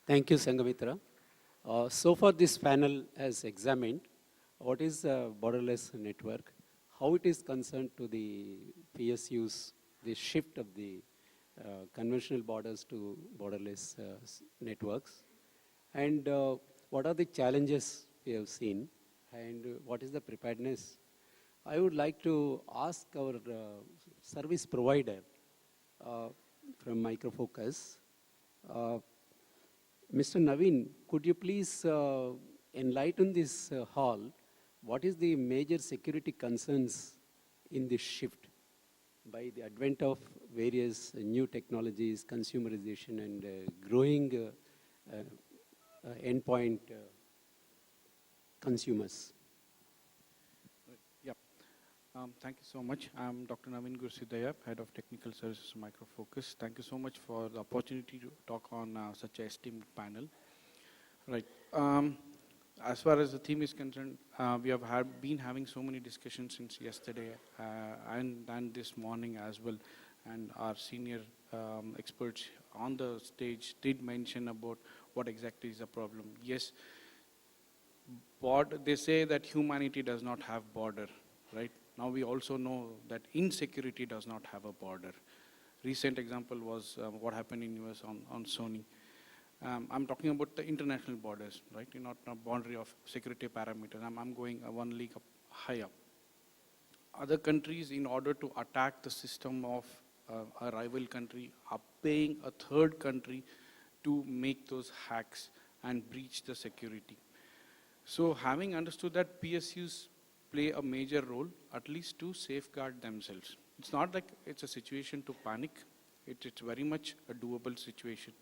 Thank you, Sangamitra. So far, this panel has examined what is a borderless network, how it is concerned to the PSUs, the shift of the conventional borders to borderless networks, and what are the challenges we have seen, and what is the preparedness. I would like to ask our service provider uh, from Microfocus, uh, Mr. Naveen, could you please enlighten this hall? What is the major security concerns in this shift by the advent of various new technologies, consumerization, and growing endpoint consumers? Yeah, thank you so much. I'm Dr. Naveen Gurusiddaiah, Head of Technical Services Microfocus. Thank you so much for the opportunity to talk on such a esteemed panel. Right. As far as the theme is concerned, we have been having so many discussions since yesterday and this morning as well. And our senior experts on the stage did mention about what exactly is the problem. Yes, they say that humanity does not have border, right? Now we also know that insecurity does not have a border. Recent example was what happened in US on Sony. I'm talking about the international borders, right? Not a boundary of security parameters. I'm going one league up higher. Other countries, in order to attack the system of a rival country, are paying a third country to make those hacks and breach the security. So having understood that, PSUs play a major role, at least to safeguard themselves. It's not like it's a situation to panic. It's very much a doable situation.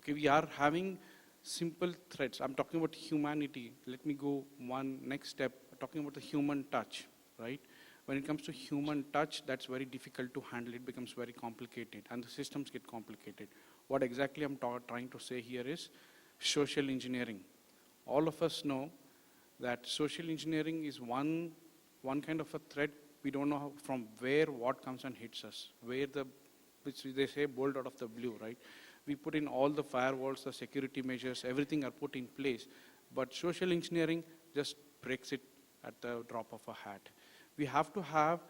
Okay, we are having simple threats. I'm talking about humanity. Let me go one next step, talking about the human touch, right? When it comes to human touch, that's very difficult to handle. It becomes very complicated, and the systems get complicated. What exactly I'm trying to say here is social engineering. All of us know that social engineering is one kind of a threat. We don't know from where what comes and hits us, which they say bolt out of the blue, right? We put in all the firewalls, the security measures, everything are put in place, but social engineering just breaks it at the drop of a hat. We have to have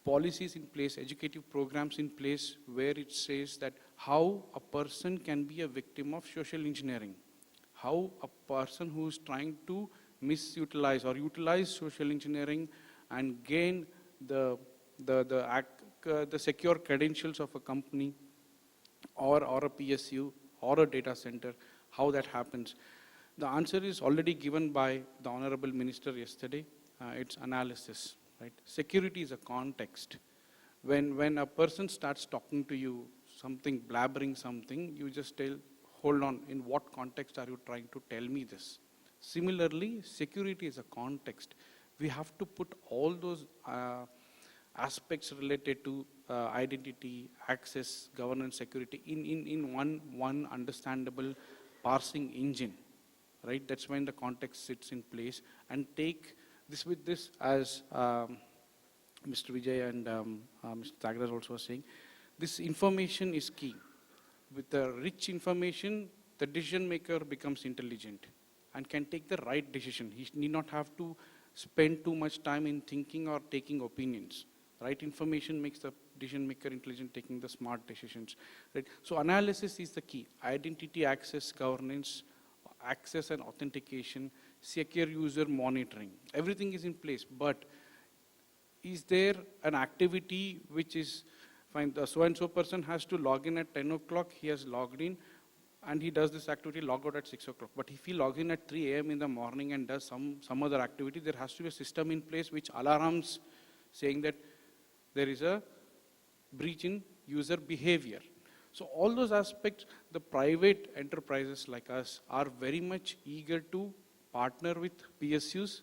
policies in place, educative programs in place, where it says that how a person can be a victim of social engineering, how a person who is trying to misutilize or utilize social engineering and gain the secure credentials of a company or a PSU or a data center, how that happens. The answer is already given by the Honorable Minister yesterday. It's analysis, right? Security is a context. When a person starts talking to you, blabbering something, you just tell, hold on, in what context are you trying to tell me this? Similarly, security is a context. We have to put all those aspects related to identity, access, governance, security in one understandable parsing engine, right? That's when the context sits in place, and take this with this, as Mr. Vijay and Mr. Tagras also was saying, this information is key. With the rich information, the decision maker becomes intelligent and can take the right decision. He need not have to spend too much time in thinking or taking opinions. Right information makes the decision maker intelligent, taking the smart decisions. Right? So analysis is the key. Identity, access, governance, access and authentication, secure user monitoring. Everything is in place, but is there an activity which is fine? The so-and-so person has to log in at 10 o'clock, he has logged in, and he does this activity, log out at 6 o'clock. But if he logs in at 3 a.m. in the morning and does some other activity, there has to be a system in place which alarms saying that there is a breach in user behavior. So all those aspects, the private enterprises like us are very much eager to partner with PSUs.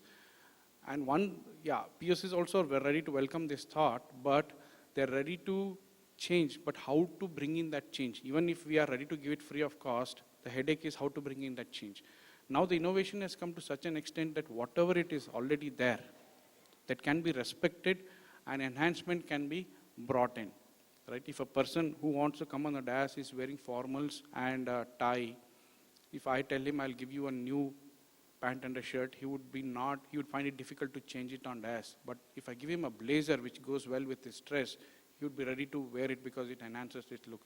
And PSUs also are ready to welcome this thought, but they're ready to change. But how to bring in that change? Even if we are ready to give it free of cost, the headache is how to bring in that change. Now the innovation has come to such an extent that whatever it is already there, that can be respected, and enhancement can be brought in, right? If a person who wants to come on the dais is wearing formals and a tie, If I tell him I'll give you a new pant and a shirt, he would find it difficult to change it on us. But if I give him a blazer which goes well with his dress, he would be ready to wear it because it enhances his look.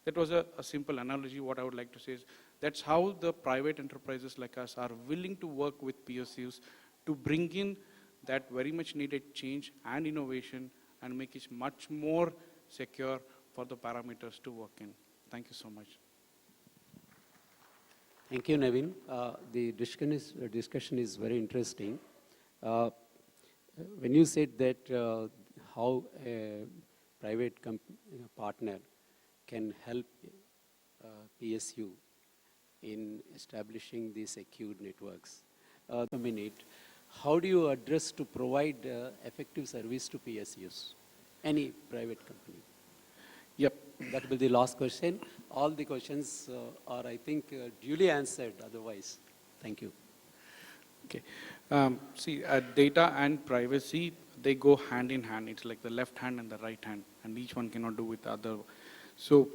That was a simple analogy. What I would like to say is that's how the private enterprises like us are willing to work with PSUs to bring in that very much needed change and innovation and make it much more secure for the parameters to work in. Thank you so much. Thank you, Naveen. The discussion is very interesting. Uh, when you said that how a private partner can help PSU in establishing these secure networks. A minute, how do you address to provide effective service to PSUs? Any private company? Yep. That will be the last question. All the questions are, I think, duly answered otherwise. Thank you. Okay. See, data and privacy, they go hand in hand. It's like the left hand and the right hand, and each one cannot do with the other. So,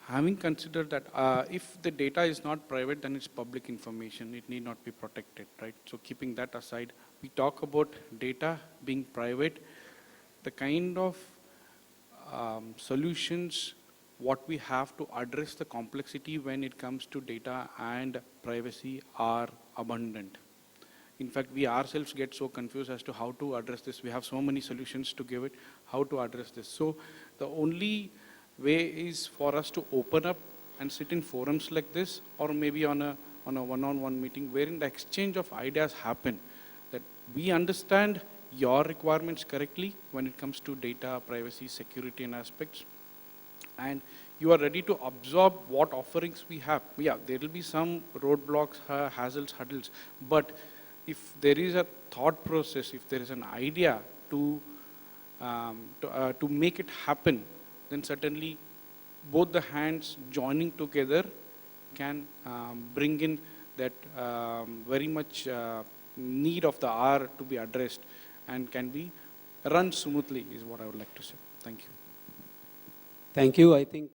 having considered that if the data is not private, then it's public information. It need not be protected, right? So, keeping that aside, we talk about data being private. The kind of solutions what we have to address the complexity when it comes to data and privacy are abundant. In fact, we ourselves get so confused as to how to address this. We have so many solutions to give it, how to address this. So the only way is for us to open up and sit in forums like this, or maybe on a one-on-one meeting wherein the exchange of ideas happen, that we understand your requirements correctly when it comes to data, privacy, security and aspects, and you are ready to absorb what offerings we have. Yeah, there will be some roadblocks, hassles, hurdles, but if there is a thought process, if there is an idea to make it happen, then certainly both the hands joining together can bring in that very much need of the hour to be addressed and can be run smoothly is what I would like to say. Thank you. Thank you. I think